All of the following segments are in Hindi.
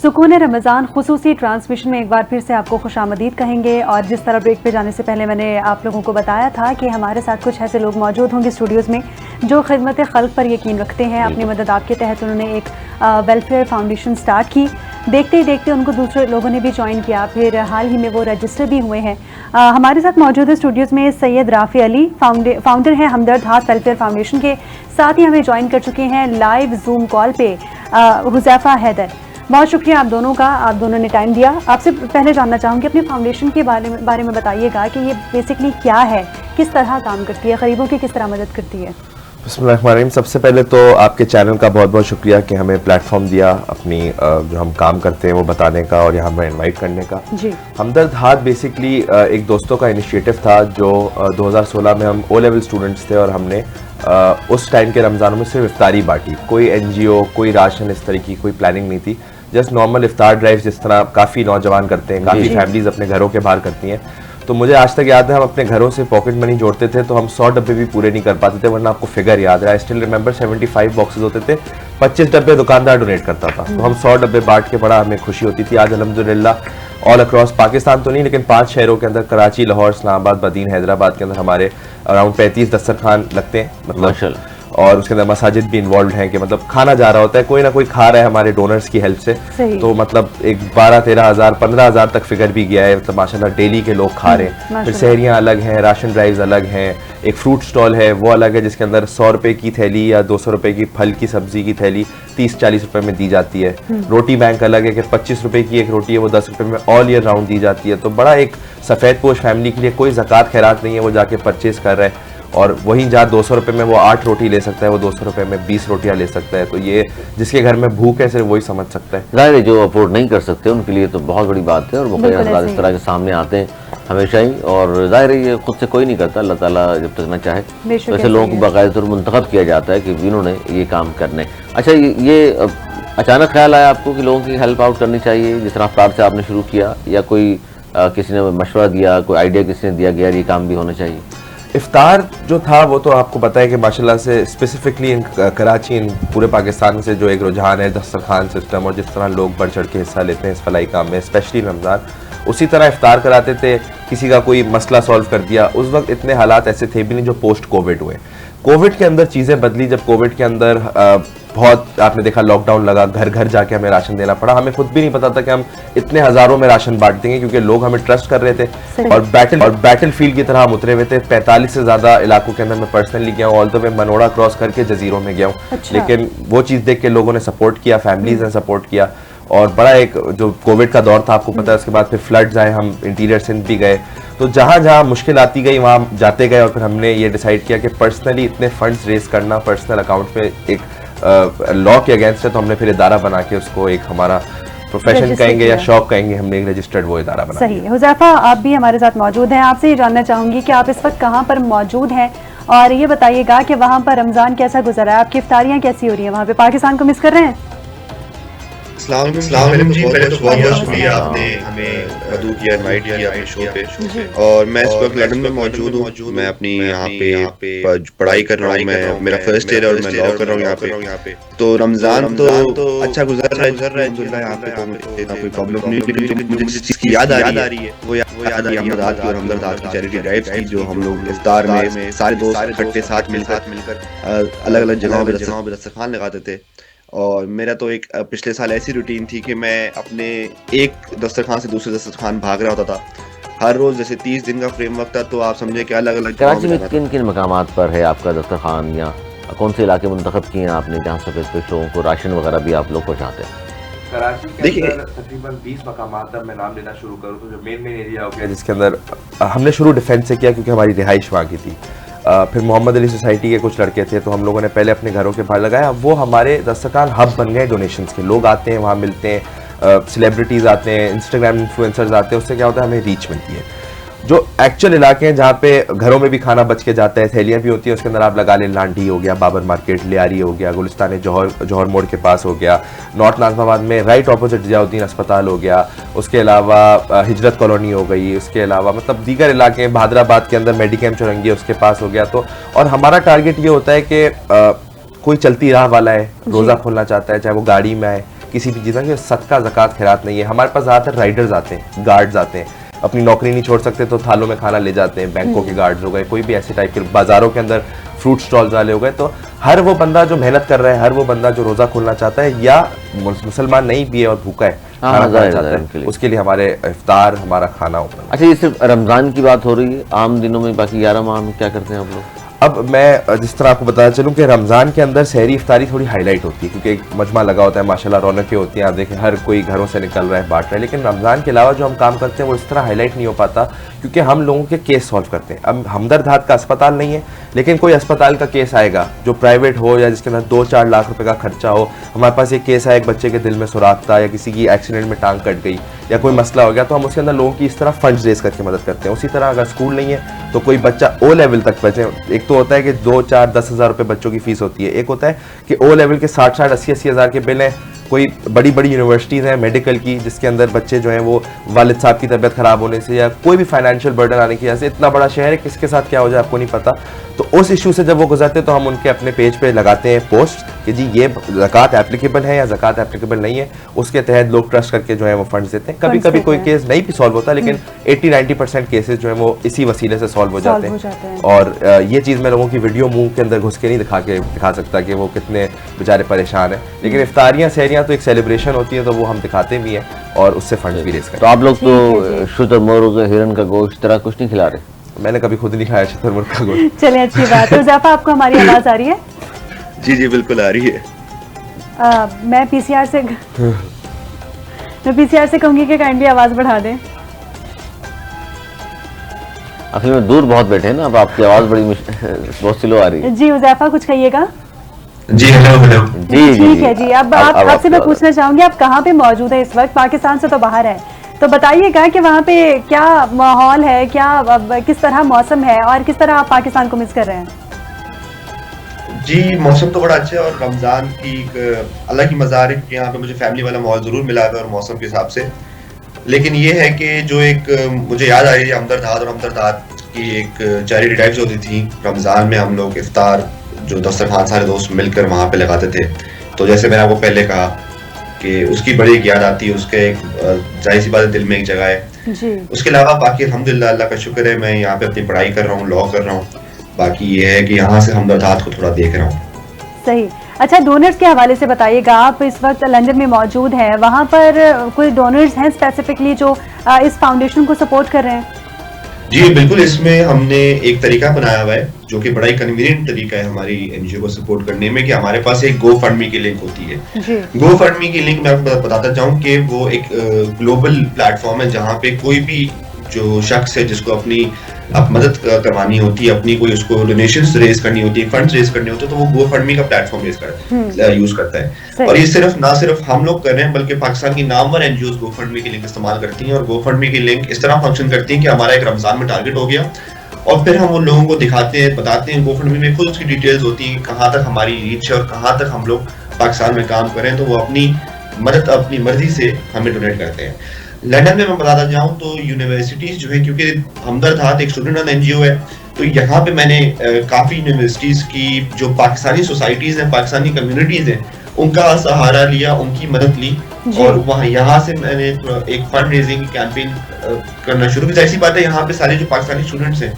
सुकून रमज़ान खुसूसी ट्रांसमिशन में एक बार फिर से आपको खुशामदीद कहेंगे। और जिस तरह ब्रेक पे जाने से पहले मैंने आप लोगों को बताया था कि हमारे साथ कुछ ऐसे लोग मौजूद होंगे स्टूडियोज़ में जो खिदमत खल्क पर यकीन रखते हैं। अपनी मदद आपके तहत उन्होंने एक वेलफेयर फाउंडेशन स्टार्ट की। देखते ही देखते उनको दूसरे लोगों ने भी ज्वाइन किया, फिर हाल ही में वो रजिस्टर भी हुए हैं। हमारे साथ मौजूद है स्टूडियोज़ में सैयद राफ़ी अली, फाउंडर हैं हमदर्द हाथ वेलफेयर फाउंडेशन के। साथ ही हमें ज्वाइन कर चुके हैं लाइव जूम कॉल पे हुज़ैफ़ा हैदर। बहुत शुक्रिया आप दोनों का, आप दोनों ने टाइम दिया। आपसे पहले जानना चाहूँगी अपने फाउंडेशन के बारे में बताइएगा कि ये बेसिकली क्या है, किस तरह काम करती है, गरीबों की किस तरह मदद करती है। बिस्मिल्लाहिर्रहमानिर्रहीम। सबसे पहले तो आपके चैनल का बहुत बहुत शुक्रिया कि हमें प्लेटफॉर्म दिया अपनी जो हम काम करते हैं वो बताने का और यहाँ पर इनवाइट करने का। जी, हमदर्द हाथ बेसिकली एक दोस्तों का इनिशिएटिव था जो 2016 में हम ओ लेवल स्टूडेंट्स थे और हमने उस टाइम के रमज़ानों में सिर्फ इफ्तारी बांटी। कोई NGO, कोई राशन, इस तरह की कोई प्लानिंग नहीं थी। जस्ट नॉर्मल इफ्तार ड्राइव जिस तरह काफ़ी नौजवान करते हैं, काफ़ी फैमिलीज अपने घरों के बाहर करती हैं। तो मुझे आज तक याद है हम अपने घरों से पॉकेट मनी जोड़ते थे तो हम 100 डब्बे भी पूरे नहीं कर पाते थे, वरना आपको फिगर याद है, आई स्टिल रिमेंबर 75 बॉक्सेस होते थे, 25 डब्बे दुकानदार डोनेट करता था। तो हम 100 डब्बे बांट के बड़ा हमें खुशी होती थी। आज अल्हम्दुलिल्लाह ऑल अक्रॉस पाकिस्तान तो नहीं लेकिन 5 शहरों के अंदर, कराची, लाहौर, इस्लामाबाद, बदीन, हैदराबाद के अंदर हमारे अराउंड 35 दस्तरखान लगते हैं, मतलब, और उसके अंदर मसाजिद भी इन्वॉल्व हैं कि मतलब खाना जा रहा होता है, कोई ना कोई खा रहा है हमारे डोनर्स की हेल्प से। तो मतलब एक 12-13 हज़ार 15 हज़ार तक फिगर भी गया है, मतलब माशाल्लाह डेली के लोग खा रहे हैं। फिर सहरियाँ अलग हैं, राशन ड्राइव्स अलग हैं, एक फ्रूट स्टॉल है वो अलग है जिसके अंदर 100 रुपये की थैली या 200 रुपये की फल की सब्जी की थैली 30-40 रुपये में दी जाती है। रोटी बैंक अलग है कि 25 रुपये की एक रोटी है वो 10 रुपये में ऑल ईयर राउंड दी जाती है। तो बड़ा एक सफ़ेद पोश फैमिली के लिए कोई ज़कात खैरात नहीं है, वो जाके परचेज़ कर रहा है और वहीं जहाँ 200 रुपये में वो 8 रोटी ले सकता है, वो 200 रुपये में 20 रोटियाँ ले सकता है। तो ये जिसके घर में भूख है सिर्फ वही समझ सकता है। ज़ाहिर है जो अफोर्ड नहीं कर सकते उनके लिए तो बहुत बड़ी बात है और वो कई हज़रात इस तरह के सामने आते हैं हमेशा ही, और ज़ाहिर है ये खुद से कोई नहीं करता, अल्लाह ताला जब तक ना चाहे वैसे लोगों को बाकायदा तौर मुंतखब किया जाता है कि इन्होंने ये काम करने। अच्छा, ये अचानक ख्याल आया आपको कि लोगों की हेल्प आउट करनी चाहिए, जिस रफ्तार से आपने शुरू किया, या कोई किसी ने मशवरा दिया, कोई आइडिया किसी ने दिया कि यार ये काम भी होना चाहिए? इफ्तार जो था वो तो आपको पता है कि माशाल्लाह से स्पेसिफिकली इन कराची, इन पूरे पाकिस्तान से जो एक रुझान है दस्तरखान सिस्टम और जिस तरह लोग बढ़ चढ़ के हिस्सा लेते हैं इस फलाई काम में, स्पेशली रमज़ान, उसी तरह इफ्तार कराते थे। किसी का कोई मसला सॉल्व कर दिया, उस वक्त इतने हालात ऐसे थे भी नहीं जो पोस्ट कोविड हुए। कोविड के अंदर चीज़ें बदली, जब कोविड के अंदर बहुत आपने देखा लॉकडाउन लगा, घर घर जाके हमें राशन देना पड़ा। हमें खुद भी नहीं पता था कि हम इतने हज़ारों में राशन बांट देंगे क्योंकि लोग हमें ट्रस्ट कर रहे थे और बैटल फील्ड की तरह हम उतरे हुए थे। 45 से ज़्यादा इलाकों के अंदर मैं पर्सनली गया हूँ, all the way Manora cross करके जजीरों में गया हूँ। लेकिन वो चीज़ देख के लोगों ने सपोर्ट किया, फैमिलीज ने सपोर्ट किया और बड़ा एक जो कोविड का दौर था आपको पता है, उसके बाद फिर फ्लड्स आए, हम इंटीरियर सिंध भी गए। तो जहाँ जहाँ मुश्किल आती गई वहाँ जाते गए और फिर हमने ये डिसाइड किया कि पर्सनली इतने फंड्स रेज करना पर्सनल अकाउंट में एक लॉ के अगेंस्ट है। तो हमने फिर इदारा बना के उसको एक हमारा प्रोफेशन कहेंगे या शौक कहेंगे, हमने एक रजिस्टर्ड वो इदारा बना। सही है। हुज़ैफ़ा, आप भी हमारे साथ मौजूद हैं, आपसे ये जानना चाहूँगी कि आप इस वक्त कहाँ पर मौजूद हैं और ये बताइएगा कि वहाँ पर रमज़ान कैसा गुजरा है, आपकी इफ्तारियाँ कैसी हो रही हैं वहाँ पे, पाकिस्तान को मिस कर रहे हैं? अस्सलाम वालेकुम जी, पहले तो बहुत बहुत शुक्रिया आपने हमें मदऊ किया, इनवाइट किया अपने शो पे। और मैं इस वक्त लंदन में मौजूद हूँ, मैं अपनी यहाँ पे पढ़ाई कर रहा हूँ, मैं मेरा फर्स्ट ईयर है और मैं लॉ कर रहा हूँ यहाँ पे। तो रमजान तो अच्छा गुजर रहा है यहाँ पे, तो कोई प्रॉब्लम नहीं। लेकिन मुझे जिस चीज़ की याद आ रही है वो याद आ रही है हमदर्द की और हमदर्द हाथ की चैरिटी ड्राइव्स की, जो हम लोग इफ्तार में सारे दोस्त इकट्ठे साथ मिलकर अलग अलग जगहों पे दस्तरखान लगाते थे। और मेरा तो एक पिछले साल ऐसी रूटीन थी कि मैं अपने एक दस्तरखान से दूसरे दस्तरखान भाग रहा होता था हर रोज़। जैसे 30 दिन का फ्रेमवर्क था, तो आप समझे कि अलग अलग कराची में किन किन मकामात पर है आपका दस्तरखान, या कौन से इलाके मुंतखब किए हैं आपने जहाँ से लोगों को राशन वगैरह भी आप लोग पहुँचाते हैं? कराची के अंदर तकरीबन 20 मकामात पर मैं नाम लेना शुरू करूँ तो जो मेन एरिया हो गया जिसके अंदर हमने शुरू डिफेंस से किया क्योंकि हमारी रिहाइश वहाँ की थी। फिर मोहम्मद अली सोसाइटी के कुछ लड़के थे तो हम लोगों ने पहले अपने घरों के बाहर लगाया। वो हमारे दस्तरखान हब बन गए डोनेशंस के। लोग आते हैं, वहाँ मिलते हैं, सेलिब्रिटीज़ आते हैं, इंस्टाग्राम इन्फ्लुएंसर्स आते हैं, उससे क्या होता है हमें रीच मिलती है। जो एक्चुअल इलाके हैं जहाँ पे घरों में भी खाना बच के जाता है, थैलियाँ भी होती हैं, उसके अंदर आप लगा लें लांडी हो गया, बाबर मार्केट, लियारी हो गया, गुलिस्तान जौहर मोड़ के पास हो गया, नॉर्थ नाज़िमाबाद में राइट ऑपोजिट जियाउद्दीन अस्पताल हो गया, उसके अलावा हिजरत कॉलोनी हो गई, उसके अलावा मतलब दीगर इलाके भादराबाद के अंदर मेडिकेम चौरंगी उसके पास हो गया। तो और हमारा टारगेट ये होता है कि कोई चलती राह वाला है, रोज़ा खोलना चाहता है, चाहे वो गाड़ी में आए किसी भी चीज़ की सदका ज़कात खैरात नहीं है। हमारे पास ज़्यादातर राइडर्स आते हैं, गार्ड्स आते हैं, अपनी नौकरी नहीं छोड़ सकते तो थालों में खाना ले जाते हैं, बैंकों के गार्ड्स हो गए, कोई भी ऐसे टाइप के, बाज़ारों के अंदर फ्रूट स्टॉल्स वाले हो गए। तो हर वो बंदा जो मेहनत कर रहा है, हर वो बंदा जो रोज़ा खोलना चाहता है या मुसलमान नहीं भी है और भूखा है, खाना खाना चाहता है, उसके लिए हमारे इफ्तार, हमारा खाना होता है। अच्छा, ये सिर्फ रमज़ान की बात हो रही है, आम दिनों में बाकी 11 माह में क्या करते हैं आप लोग? अब मैं जिस तरह आपको बताना चलूँ कि रमज़ान के अंदर सहरी इफ्तारी थोड़ी हाईलाइट होती है, क्योंकि एक मजमा लगा होता है, माशाल्लाह रौनकें होती हैं, आप देखें हर कोई घरों से निकल रहा है, बांट रहा है। लेकिन रमज़ान के अलावा जो हम काम करते हैं वो इस तरह हाईलाइट नहीं हो पाता, क्योंकि हम लोगों के केस सॉल्व करते हैं। अब हमदर्द हाथ का अस्पताल नहीं है, लेकिन कोई अस्पताल का केस आएगा जो प्राइवेट हो या जिसके अंदर 2-4 लाख रुपए का खर्चा हो। हमारे पास एक केस आया, एक बच्चे के दिल में सुराख था या किसी की एक्सीडेंट में टांग कट गई या कोई मसला हो गया, तो हम उसके अंदर लोगों की इस तरह फंड्स रेज करके मदद करते हैं। उसी तरह अगर स्कूल नहीं है तो कोई बच्चा ओ लेवल तक बचे, एक तो होता है कि 2-4-10 हज़ार रुपये बच्चों की फीस होती है, एक होता है कि ओ लेवल के 60-60 80-80 हज़ार के बिल हैं। कोई बड़ी बड़ी यूनिवर्सिटीज़ हैं मेडिकल की, जिसके अंदर बच्चे जो हैं वो वालिद साहब की तबीयत ख़राब होने से या कोई भी फाइनेंशियल बर्डन आने की वजह से, इतना बड़ा शहर है किसके साथ क्या हो जाए आपको नहीं पता, तो उस इशू से जब वो गुजरते तो हम उनके अपने पेज पे लगाते हैं पोस्ट कि जी ये ज़कात एप्लीकेबल है या ज़कात एप्लीकेबल नहीं है। उसके तहत लोग ट्रस्ट करके जो है वो फंड्स देते हैं। कभी कभी कोई केस नहीं भी सॉल्व होता, लेकिन 80-90% केसेस जो है वो इसी वसीले से सॉल्व हो जाते हैं। और ये चीज़ मैं लोगों की वीडियो मुंह के अंदर घुस के नहीं दिखा सकता कि वो कितने बेचारे परेशान हैं, लेकिन इफ्तारियाँ सहरियाँ तो एक सेलिब्रेशन होती है तो वो हम दिखाते भी हैं और उससे फंड्स भी रेज करते हैं। तो आप लोग तो शुतुरमुर्ग, हिरन का गोश्त तरह कुछ नहीं खिला रहे? मैंने कभी खुद नहीं खाया शुतुरमुर्ग का गोश्त। चलिए, अच्छी बात है। ज़ाफ़ा, आपको हमारी आवाज़ आ रही है? जी जी बिल्कुल आ रही है। मैं पीसीआर से कहूँगी कि काइंडली आवाज़ बढ़ा दें। असल में दूर बहुत बैठे हैं ना, अब आपकी आवाज़ बड़ी बहुत स्लो आ रही है। जी उज़ैफ़ा, कुछ कहिएगा। जी हेलो हेलो। जी ठीक है जी। अब आपसे मैं पूछना चाहूँगी, आप कहाँ पे मौजूद है इस वक्त? पाकिस्तान से तो बाहर है, तो बताइएगा कि वहाँ पे क्या माहौल है, क्या किस तरह मौसम है और किस तरह आप पाकिस्तान को मिस कर रहे हैं? जी मौसम तो बड़ा अच्छा है और रमज़ान की एक अलग ही मज़ा है कि यहाँ पे मुझे फैमिली वाला माहौल ज़रूर मिला है और मौसम के हिसाब से। लेकिन ये है कि जो एक मुझे याद आ रही है हमदर्द की एक चैरिटी ड्राइव जो होती थी रमज़ान में, हम लोग इफ्तार जो दस्तरखान सारे दोस्त मिलकर वहाँ पे लगाते थे। तो जैसे मैंने आपको पहले कहा कि उसकी बड़ी एक याद आती है, उसके एक जाहिर सी बात है दिल में एक जगह है जी। उसके अलावा बाकी अल्हम्दुलिल्लाह अल्लाह का शुक्र है, मैं यहाँ पे अपनी पढ़ाई कर रहा हूँ, लॉ कर रहा हूँ। बाकी ये है कि यहाँ से हमदर्द को थोड़ा देख रहा हूँ। सही। अच्छा, डोनर्स के हवाले से बताइएगा, आप इस वक्त लंदन में मौजूद हैं, वहाँ पर कोई डोनर्स हैं स्पेसिफिकली जो इस फाउंडेशन को सपोर्ट कर रहे हैं? जी बिल्कुल, इसमें हमने एक तरीका बनाया हुआ है जो कि बड़ा ही कन्वीनियंट तरीका है हमारी एनजीओ को सपोर्ट करने में, कि हमारे पास एक गो फंड मी की लिंक होती है। गो फंड मी की लिंक मैं आपको बताता चाहूँ कि वो एक ग्लोबल प्लेटफॉर्म है जहाँ पे कोई भी जो शख्स है जिसको अपनी मदद करवानी होती है, अपनी कोई उसको डोनेशंस रेज करनी होती है, फंड्स रेज करने होते हैं, तो वो गो फंड मी का प्लेटफॉर्म यूज करता है। और ये ना सिर्फ हम लोग कर रहे हैं बल्कि पाकिस्तान की नामवर एनजीओ गो फंड मी की लिंक इस्तेमाल करती हैं। और गो फंड मी की लिंक इस तरह फंक्शन करती है कि हमारा एक रमजान में टारगेट हो गया और फिर हम उन लोगों को दिखाते हैं, बताते हैं, गो फंड मी में खुद उसकी डिटेल्स होती हैं, कहाँ तक हमारी रीच है और कहाँ तक हम लोग पाकिस्तान में काम करें, तो वो अपनी मदद अपनी मर्जी से हमें डोनेट करते हैं। लंदन में मैं बताता जाऊं तो यूनिवर्सिटीज जो है, क्योंकि हमदर्द हाथ एक स्टूडेंट रन एनजीओ है, तो यहाँ पे मैंने काफी यूनिवर्सिटीज की जो पाकिस्तानी सोसाइटीज हैं, पाकिस्तानी कम्युनिटीज हैं, उनका सहारा लिया, उनकी मदद ली और वहाँ यहाँ से मैंने एक फंड रेजिंग कैंपेन करना शुरू किया। ऐसी बात है, यहाँ पे सारे जो पाकिस्तानी स्टूडेंट्स हैं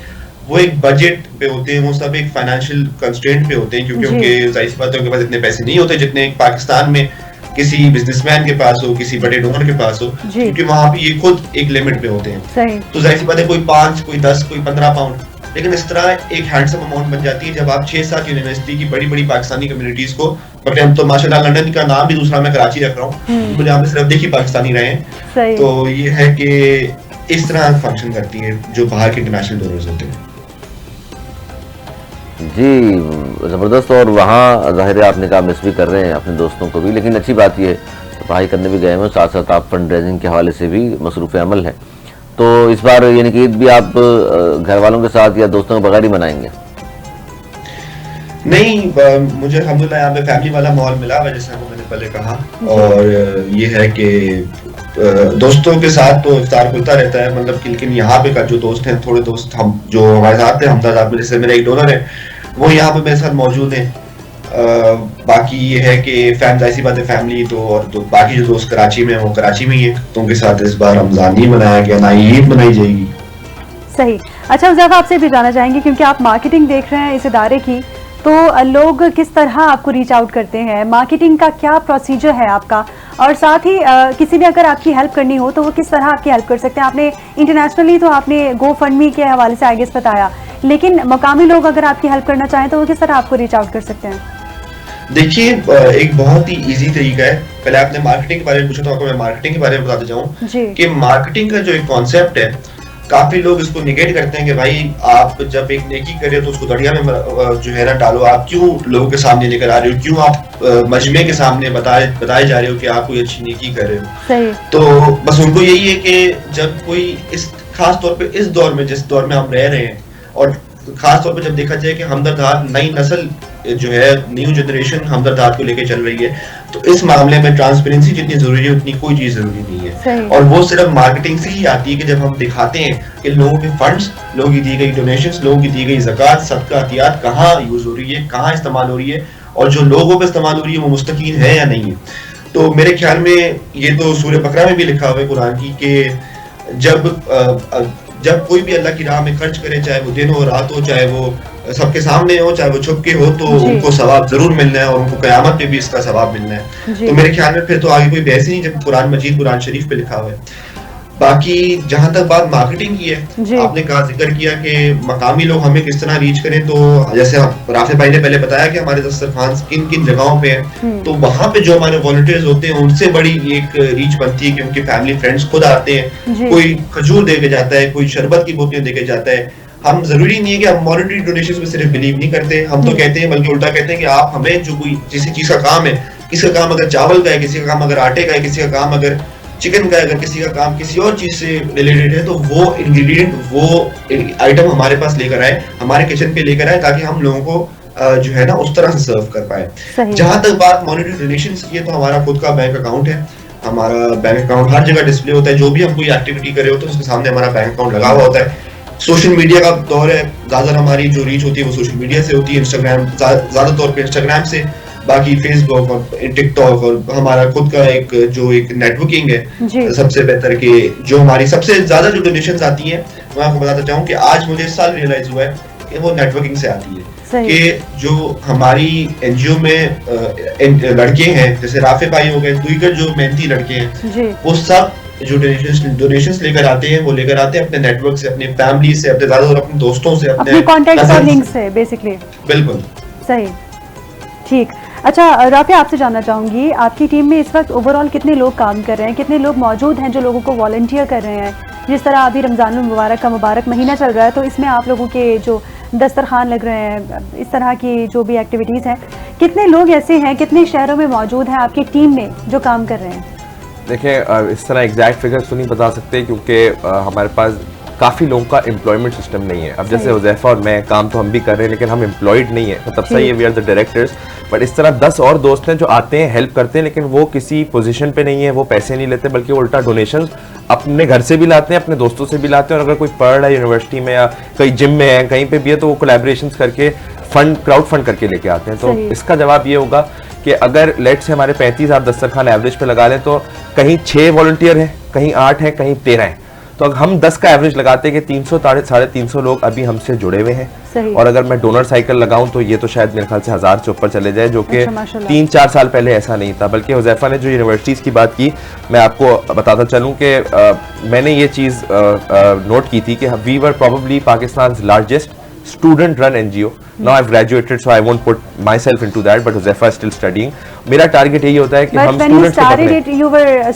वो एक बजट पे होते हैं, वो सब एक फाइनेंशियल कंस्ट्रेंट पे होते हैं, क्योंकि उनके जाहिर सी बात है उनके पास इतने पैसे नहीं होते जितने पाकिस्तान में किसी बिजनेसमैन के पास हो, किसी बड़े डोनर के पास हो, क्योंकि वहाँ पे ये खुद एक लिमिट पे होते हैं। तो जाहिर सी बात है कोई 5, कोई 10, कोई 15 पाउंड, लेकिन इस तरह एक हैंडसम अमाउंट बन जाती है जब आप 6-7 यूनिवर्सिटी की बड़ी बड़ी पाकिस्तानी कम्युनिटीज को, बल्कि हम तो माशाल्लाह लंदन का नाम भी दूसरा मैं कराची रख रहा हूँ, मुझे यहाँ पे सिर्फ देखिए पाकिस्तानी रहे हैं, तो ये है कि इस तरह फंक्शन करती है जो बाहर के इंटरनेशनल डोनर्स होते हैं। जी ज़बरदस्त। और वहाँ ज़ाहिर है आपने कहा मिस भी कर रहे हैं अपने दोस्तों को भी, लेकिन अच्छी बात यह है पढ़ाई करने भी गए हैं, साथ साथ आप फंड रेजिंग के हवाले से भी मसरूफ़ अमल है। तो इस बार यानी कि ईद भी आप घर वालों के साथ या दोस्तों के बगैर ही मनाएंगे? नहीं, मुझे अल्हम्दुलिल्लाह यहाँ पे फैमिली वाला माहौल मिला हुआ, जैसे आपको मैंने पहले कहा, और ये है कि दोस्तों के साथ तो इफ्तार खुलता रहता है, मतलब कि लेकिन यहाँ पे का जो दोस्त हैं, थोड़े दोस्त हम जो हमारे साथ हैं, हमदर्द में, जैसे मेरा एक डोनर है वो यहाँ पे मेरे साथ मौजूद है, बाकी ये है कि ऐसी बात है, फैमिली तो और तो बाकी जो दोस्त कराची में वो कराची में ही है, तो उनके साथ इस बार रमजान नहीं मनाया गया, ना ईद मनाई जाएगी। सही। अच्छा हुज़ैफा, आपसे भी जानना चाहेंगे क्योंकि आप मार्केटिंग देख रहे हैं इस इदारे की, तो लोग किस तरह आपको रीच आउट करते हैं, मार्केटिंग का क्या प्रोसीजर है आपका, और साथ ही किसी भी अगर आपकी हेल्प करनी हो तो वो किस तरह आपकी हेल्प कर सकते हैं? आपने इंटरनेशनली तो आपने GoFundMe के हवाले से आगे बताया, लेकिन मकामी लोग अगर आपकी हेल्प करना चाहें तो वो किस तरह आपको रीच आउट कर सकते हैं? देखिए, एक बहुत ही इजी तरीका है। पहले आपने मार्केटिंग के बारे में पूछा, तो आपको मैं मार्केटिंग के बारे में बताते जाऊं कि मार्केटिंग का जो एक कॉन्सेप्ट है, काफी लोग इसको निगेट करते हैं कि भाई आप जब एक नेकी कर रहे हो तो उसको दरिया में जो है ना डालो, आप क्यों लोगों के सामने लेकर आ रहे हो, क्यों आप मजमे के सामने बताए जा रहे हो कि आप कोई अच्छी नेकी कर रहे हो। सही। तो बस उनको यही है कि जब कोई इस खास तौर पे इस दौर में, जिस दौर में हम रह रहे हैं, और खास तौर पे जब देखा जाए कि हमदर्द हाथ नई नस्ल जो है, न्यू जनरेशन हमदर्द हाथ को लेकर चल रही है, तो इस मामले में ट्रांसपेरेंसी जितनी जरूरी है उतनी कोई चीज जरूरी नहीं है। और वो सिर्फ मार्केटिंग से ही आती है कि जब हम दिखाते हैं कि लोगों के फंड्स, लोगों की दी गई डोनेशंस, लोगों की दी गई ज़कात, सदका, अतियात कहाँ यूज हो रही है, कहाँ इस्तेमाल हो रही है, और जो लोगों पे इस्तेमाल हो रही है वो मुस्तकीन है या नहीं है। तो मेरे ख्याल में ये तो सूरह बकरा में भी लिखा हुआ है कुरान की कि जब कोई भी अल्लाह की राह में खर्च करे, चाहे वो दिन हो रात हो, चाहे वो सबके सामने हो, चाहे वो छुप के हो, तो उनको सवाब जरूर मिलना है, और उनको कयामत में भी इसका सवाब मिलना है। तो मेरे ख्याल में फिर तो आगे कोई बहस ही नहीं जब कुरान मजीद, कुरान शरीफ पे लिखा हुआ है। बाकी जहां तक बात मार्केटिंग की है, आपने कहा, जिक्र किया कि मकामी लोग हमें किस तरह रीच करें, तो जैसे राफे भाई ने पहले बताया कि हमारे दस्तरखान किन किन जगहों पे है, तो वहां पे जो हमारे वॉलंटियर्स होते हैं उनसे बड़ी एक रीच बनती है कि उनके फैमिली फ्रेंड्स खुद आते हैं, कोई खजूर दे के जाता है, कोई शरबत की बोतलें दे के जाता है। हम जरूरी नहीं है कि हम मॉनेटरी डोनेशंस में सिर्फ बिलीव नहीं करते, हम तो कहते हैं, बल्कि उल्टा कहते हैं कि आप हमें जो कोई जिस चीज का काम है, किसी का काम अगर चावल का है, किसी का काम अगर आटे का है, किसी का काम अगर चिकन का है, अगर किसी का काम किसी और चीज से रिलेटेड है, तो वो इंग्रेडिएंट, वो आइटम हमारे पास लेकर आए, हमारे किचन पे लेकर आए, ताकि हम लोगों को जो है ना उस तरह से सर्व कर पाए। जहां तक बात मॉनेटरी डोनेशंस की है, तो हमारा खुद का बैंक अकाउंट है, हमारा बैंक अकाउंट हर जगह डिस्प्ले होता है, जो भी हम कोई एक्टिविटी कर रहे होते हैं उसके सामने हमारा बैंक अकाउंट लगा हुआ होता है। सोशल मीडिया का दौर है, ज्यादा हमारी जो रीच होती है वो सोशल मीडिया से होती है, इंस्टाग्राम, ज्यादा तौर पे इंस्टाग्राम से, बाकी फेसबुक और टिकटॉक, और हमारा खुद का एक नेटवर्किंग है सबसे बेहतर के जो हमारी सबसे ज्यादा जो डोनेशंस आती हैं, मैं आपको बताता चाहूँ कि आज मुझे इस साल रियलाइज हुआ है कि वो नेटवर्किंग से आती है, कि जो हमारी एनजीओ में लड़के हैं, जैसे राफे भाई हो गए, दीगर जो मेहनती लड़के हैं, वो सब जो डोनेशंस लेकर आते हैं, वो लेकर आते हैं अपने नेटवर्क से, अपने फैमिली से, अपने दादा और अपने दोस्तों से, अपने कॉन्टैक्ट्स और लिंक्स से बेसिकली। बिल्कुल सही, ठीक। अच्छा राफे, आपसे जानना चाहूँगी, आपकी टीम में इस वक्त ओवरऑल कितने लोग काम कर रहे हैं, कितने लोग मौजूद हैं जो लोगों को वॉलंटियर कर रहे हैं? जिस तरह अभी रमज़ानुल मुबारक का मुबारक महीना चल रहा है, तो इसमें आप लोगों के जो दस्तरखान लग रहे हैं, इस तरह की जो भी एक्टिविटीज़ हैं, कितने लोग ऐसे हैं, कितने शहरों में मौजूद हैं आपकी टीम में जो काम कर रहे हैं? देखिए, इस तरह एग्जैक्ट फिगर्स तो नहीं बता सकते, क्योंकि हमारे पास काफ़ी लोगों का एम्प्लॉयमेंट सिस्टम नहीं है। अब जैसे हुज़ैफा और मैं काम तो हम भी कर रहे हैं, लेकिन हम एम्प्लॉयड नहीं है, मतलब सही है, we are the directors, but इस तरह 10 और दोस्त हैं जो आते हैं, हेल्प करते हैं, लेकिन वो किसी पोजीशन पे नहीं है, वो पैसे नहीं लेते, बल्कि वो उल्टा डोनेशंस अपने घर से भी लाते हैं, अपने दोस्तों से भी लाते हैं, और अगर कोई पढ़ रहा है यूनिवर्सिटी में या कहीं जिम में है, कहीं पे भी है, तो वो कोलैबोरेशंस करके क्राउड फंड करके लेके आते हैं। तो इसका जवाब ये होगा कि अगर लेट से हमारे 35 आप दस्तरखान एवरेज पे लगा लें, तो कहीं 6 वॉलंटियर हैं, कहीं 8 हैं, कहीं 13 हैं, तो अगर हम 10 का एवरेज लगाते हैं कि 300 साढ़े 300 लोग अभी हमसे जुड़े हुए हैं, और अगर मैं डोनर साइकिल लगाऊं तो ये तो शायद मेरे ख्याल से 1000 से ऊपर चले जाए, जो कि 3-4 साल पहले ऐसा नहीं था। बल्कि हुज़ैफा ने जो यूनिवर्सिटीज़ की बात की, मैं आपको बताता चलूं कि मैंने ये चीज़ नोट की थी कि we were probably Pakistan largest student run NGO. Now I've graduated, so I won't put myself into that, but Huzaifah is still studying. मेरा टारगेट यही होता है कि हम स्टूडेंट्स को पकड़ें।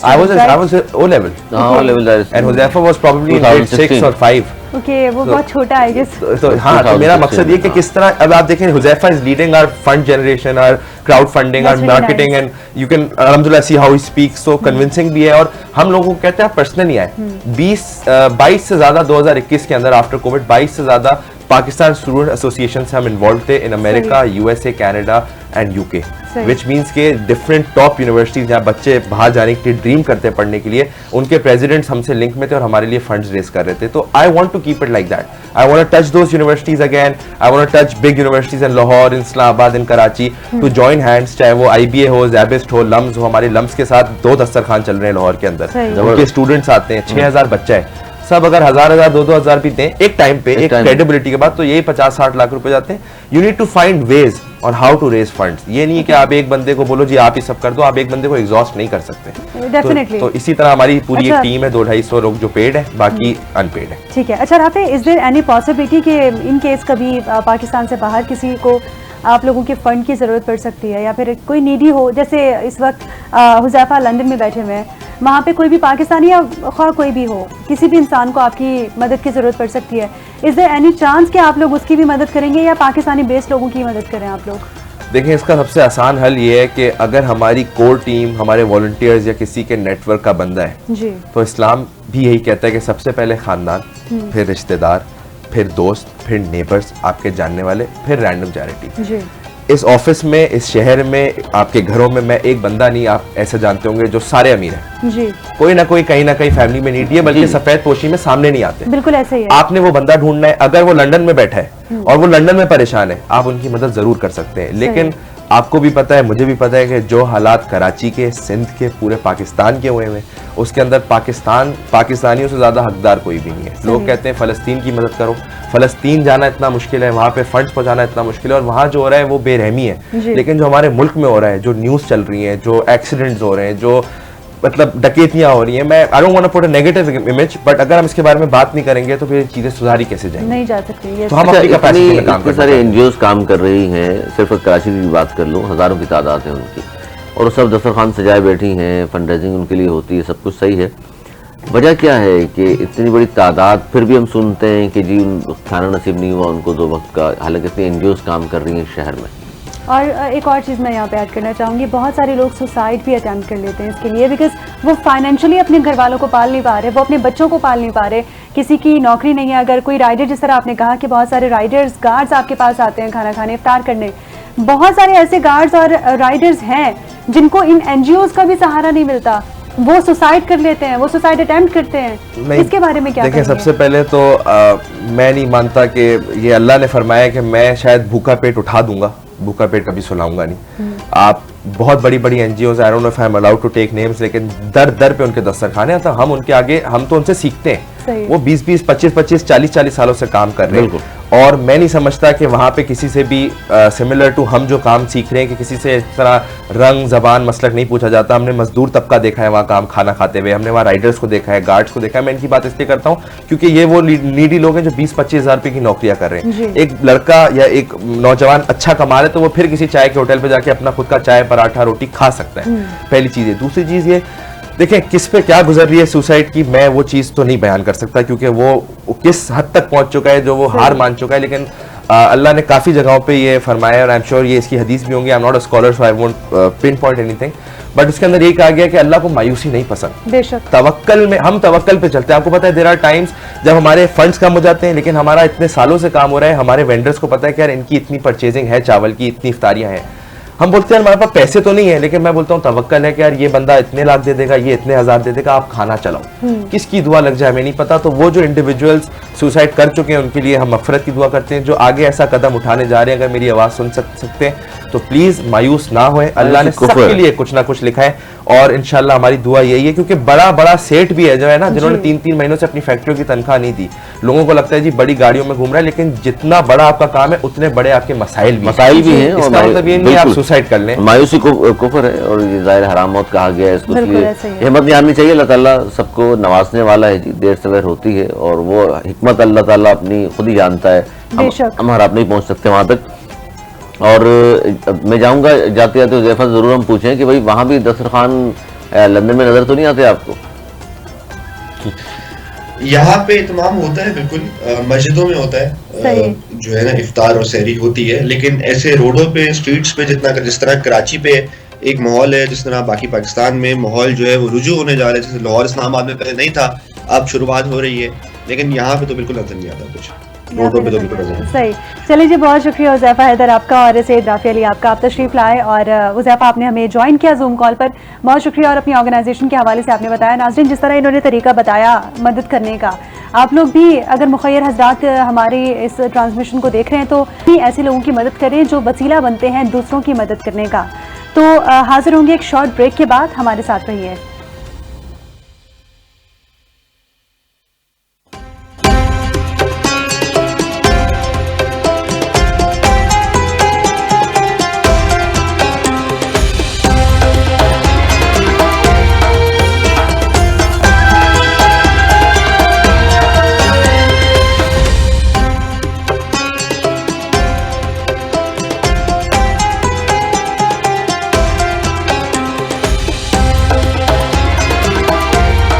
I was O level. O level, and Huzaifah was probably in grade 6 or 5. Okay, वो बहुत छोटा है गेस। तो हाँ, तो मेरा मकसद ये कि किस तरह, अब आप देखें, Huzaifa is leading our fund generation, our crowd funding, our marketing, and you can अल्हम्दुलिल्लाह see how he speaks, so convincing भी है। और हम लोगों को कहते हैं पर्सनली आए 22 से ज़्यादा 2021 के अंदर आफ्टर कोविड 22 से ज़्यादा पाकिस्तान स्टूडेंट एसोसिएशन से हम इन्वॉल्व थे in America, USA, Canada and UK, which means के डिफरेंट टॉप यूनिवर्सिटीज जहाँ बच्चे बाहर जाने के लिए ड्रीम करते हैं पढ़ने के लिए, उनके प्रेसिडेंट्स हमसे लिंक में थे और हमारे लिए फंड्स रेज कर रहे थे. तो I want to keep it like that. I want to touch those universities again. I want to touch big universities in Lahore, in Islamabad, in Karachi, to join hands, चाहे वो IBA हो, ज़ैबिस्ट हो, लम्स हो. हमारे लम्स के साथ 2 दस्तरखान चल रहे हैं लाहौर के अंदर, उनके स्टूडेंट्स आते हैं, 6000 बच्चा है. सब अगर 1000 2 हजार भी दें एक टाइम पे, एक क्रेडिबिलिटी के बाद, तो यही 50-60 लाख रुपए जाते हैं. You need to find ways on how to raise funds. ये नहीं है कि आप एक बंदे को बोलो जी आप ही सब कर दो, आप एक बंदे को एग्जॉस्ट नहीं कर सकते. डेफिनेटली. तो इसी तरह हमारी पूरी एक टीम है, 200-250 लोग जो पेड है, बाकी अनपेड है. ठीक है. अच्छा Rafay, is there any possibility कि इन केस कभी पाकिस्तान से बाहर किसी को आप लोगों के फंड की ज़रूरत पड़ सकती है, या फिर कोई नीडी हो, जैसे इस वक्त हुज़ैफा लंदन में बैठे हुए हैं, वहाँ पे कोई भी पाकिस्तानी या ख्वाह कोई भी हो, किसी भी इंसान को आपकी मदद की ज़रूरत पड़ सकती है. इज़ देयर एनी चांस कि आप लोग उसकी भी मदद करेंगे या पाकिस्तानी बेस्ड लोगों की मदद करें आप लोग? देखिए, इसका सबसे आसान हल ये है कि अगर हमारी कोर टीम, हमारे वॉलंटियर्स या किसी के नेटवर्क का बंदा है जी, तो इस्लाम भी यही कहता है कि सबसे पहले ख़ानदान, फिर रिश्तेदार, फिर दोस्त, फिर नेबर्स, आपके जानने वाले, फिर रैंडम चैरिटी. इस ऑफिस में, इस शहर में, आपके घरों में मैं एक बंदा नहीं, आप ऐसे जानते होंगे, जो सारे अमीर हैं जी. कोई ना कोई कहीं ना कहीं फैमिली में नीडी है, बल्कि सफेद पोशी में सामने नहीं आते. बिल्कुल ऐसे ही है. आपने वो बंदा ढूंढना है. अगर वो लंदन में बैठा है और वो लंदन में परेशान है, आप उनकी मदद जरूर कर सकते हैं. लेकिन आपको भी पता है, मुझे भी पता है कि जो हालात कराची के, सिंध के, पूरे पाकिस्तान के हुए हैं, उसके अंदर पाकिस्तानियों से ज्यादा हकदार कोई भी नहीं है. लोग कहते हैं फलस्तीन की मदद करो, फलस्तीन जाना इतना मुश्किल है, वहाँ पे फंड्स पहुँचाना इतना मुश्किल है, और वहाँ जो हो रहा है वो बेरहमी है. लेकिन जो हमारे मुल्क में हो रहा है, जो न्यूज़ चल रही है, जो एक्सीडेंट्स हो रहे हैं, जो मतलब डकैतियाँ हो रही हैं, मैं I don't want to put a negative image, but अगर हम इसके बारे में बात नहीं करेंगे तो फिर चीजें सुधारी कैसे जाएंगी? नहीं जा सकती. तो हम अपनी कैपेसिटी में काम कर रहे हैं. NGOs काम कर रही हैं. सिर्फ कराची की बात कर लो, हज़ारों की तादाद है उनकी, और सब दस्तरखान सजाए बैठी हैं, फंड रेजिंग उनके लिए होती है, सब कुछ सही है. वजह क्या है कि इतनी बड़ी तादाद, फिर भी हम सुनते हैं कि जी खाना नसीब नहीं हुआ उनको 2 वक्त का, हालांकि इतनी NGOs काम कर रही हैं शहर में. और एक और चीज़ मैं यहाँ पे ऐड करना चाहूँगी, बहुत सारे लोग सुसाइड भी अटेम्प्ट कर लेते हैं इसके लिए, बिकॉज वो फाइनेंशियली अपने घर वालों को पाल नहीं पा रहे, वो अपने बच्चों को पाल नहीं पा रहे, किसी की नौकरी नहीं है. अगर कोई राइडर, जिस तरह आपने कहा कि बहुत सारे राइडर्स, गार्ड्स आपके पास आते हैं खाना खाने, इफ्तार करने, बहुत सारे ऐसे गार्ड्स और राइडर्स हैं जिनको इन NGOs का भी सहारा नहीं मिलता, वो सुसाइड कर लेते हैं, वो सुसाइड अटेम्प्ट करते हैं. इसके बारे में क्या देखिए, सबसे पहले तो मैं नहीं मानता कि ये अल्लाह ने फरमाया कि मैं शायद भूखा पेट उठा दूंगा, भूखा पेट कभी सुलाऊंगा नहीं. आप बहुत बड़ी बड़ी NGOs, I don't know if I am allowed to take names, लेकिन दर दर पे उनके दस्तरखान है, तो हम उनके आगे, हम तो उनसे सीखते हैं. वो 20-20, 25-25, 40-40 सालों से काम कर रहे हैं, और मैं नहीं समझता कि वहाँ पे किसी से भी सिमिलर टू हम जो काम सीख रहे हैं, कि किसी से इस तरह रंग, जबान, मसलक नहीं पूछा जाता. हमने मजदूर तबका देखा है वहाँ काम खाना खाते हुए, हमने वहाँ राइडर्स को देखा है, गार्ड्स को देखा है. मैं इनकी बात इसलिए करता हूँ क्योंकि ये वो नीडी लोग हैं जो 20-25 हज़ार रुपये की नौकरियाँ कर रहे हैं. एक लड़का या एक नौजवान अच्छा कमा रहे तो वो फिर किसी चाय के होटल पर जाके अपना खुद का चाय, पराठा, रोटी खा सकता है. पहली चीज़ है. दूसरी चीज़ ये, देखिए किस पे क्या गुजर रही है सुसाइड की, मैं वो चीज़ तो नहीं बयान कर सकता, क्योंकि वो किस हद तक पहुंच चुका है, जो वो हार मान चुका है. लेकिन अल्लाह ने काफ़ी जगहों पे ये फरमाया, और आई एम श्योर ये इसकी हदीस भी होंगी. I am not a scholar so I won't pin point anything, but उसके अंदर ये कहा गया कि अल्लाह को मायूसी नहीं पसंद. बेशक तवक्कल में, हम तवक्कल पे चलते हैं. आपको पता है देयर आर टाइम्स जब हमारे फंड्स कम हो जाते हैं, लेकिन हमारा इतने सालों से काम हो रहा है, हमारे वेंडर्स को पता है कि यार इनकी इतनी परचेजिंग है चावल की, इतनी इफ्तारियाँ हैं. हम बोलते हैं हमारे पास पैसे तो नहीं है, लेकिन मैं बोलता हूँ तवक्कल है कि यार ये बंदा इतने लाख दे देगा, ये इतने हज़ार दे देगा, आप खाना चलाओ. किसकी दुआ लग जाए हमें नहीं पता. तो वो जो इंडिविजुअल्स सुसाइड कर चुके हैं उनके लिए हम मगफरत की दुआ करते हैं. जो आगे ऐसा कदम उठाने जा रहे हैं, अगर मेरी आवाज़ सुन सकते हैं तो प्लीज़ मायूस ना होए. अल्लाह ने सबके लिए कुछ ना कुछ लिखा है, और इंशाल्लाह हमारी दुआ यही है, क्योंकि बड़ा बड़ा सेठ भी है जो है ना, जिन्होंने 3-3 महीनों से अपनी फैक्ट्रियों की तनख्वाह नहीं दी. लोगों को लगता है जी बड़ी गाड़ियों में घूम रहा है, लेकिन जितना बड़ा आपका काम है उतने बड़े आपके मसाइल भी हैं. इसका मतलब ये नहीं आप सुसाइड कर लें. मायूसी को कुफर है, और ये ज़ाहिर हराम मौत कहा गया है. इसको हिम्मत नहीं हारनी चाहिए. अल्लाह ताला सबको नवाजने वाला है जी, देर सवेर होती है, और वो हिकमत अल्लाह ताला अपनी खुद ही जानता है. हम आप नहीं पहुँच सकते वहाँ तक. और मैं जाऊँगा, जाते जाते हुज़ैफा ज़रूर हम पूछें कि भाई वहाँ भी दस्तरखान लंदन में नज़र तो नहीं आते आपको? यहाँ पे इत्माम होता है, बिल्कुल मस्जिदों में होता है, जो है ना इफ्तार और सहरी होती है. लेकिन ऐसे रोडों पे, स्ट्रीट्स पे जिस तरह कराची पे एक माहौल है, जिस तरह बाकी पाकिस्तान में माहौल जो है वो रुजू होने जा रहा है, जैसे लाहौर इस्लामाबाद में पहले नहीं था, अब शुरुआत हो रही है, लेकिन यहाँ पे तो बिल्कुल नजर नहीं आता कुछ. रोडों पे तो बिल्कुल नजर। सही। चलिए जी, बहुत शुक्रिया हुज़ैफा हैदर आपका और सैयद राफ़ी अली आपका, आप तशरीफ़ लाए और हुज़ैफा आपने हमें ज्वाइन किया जूम कॉल पर, बहुत शुक्रिया। और अपनी ऑर्गेनाइजेशन के हवाले से आपने बताया। नाज़रीन, जिस तरह इन्होंने तरीका बताया मदद करने का, आप लोग भी अगर मुखय्यर हज़रात हमारी इस ट्रांसमिशन को देख रहे हैं तो भी ऐसे लोगों की मदद करें जो वसीला बनते हैं दूसरों की मदद करने का। तो हाजिर होंगे एक शॉर्ट ब्रेक के बाद, हमारे साथ रहिए।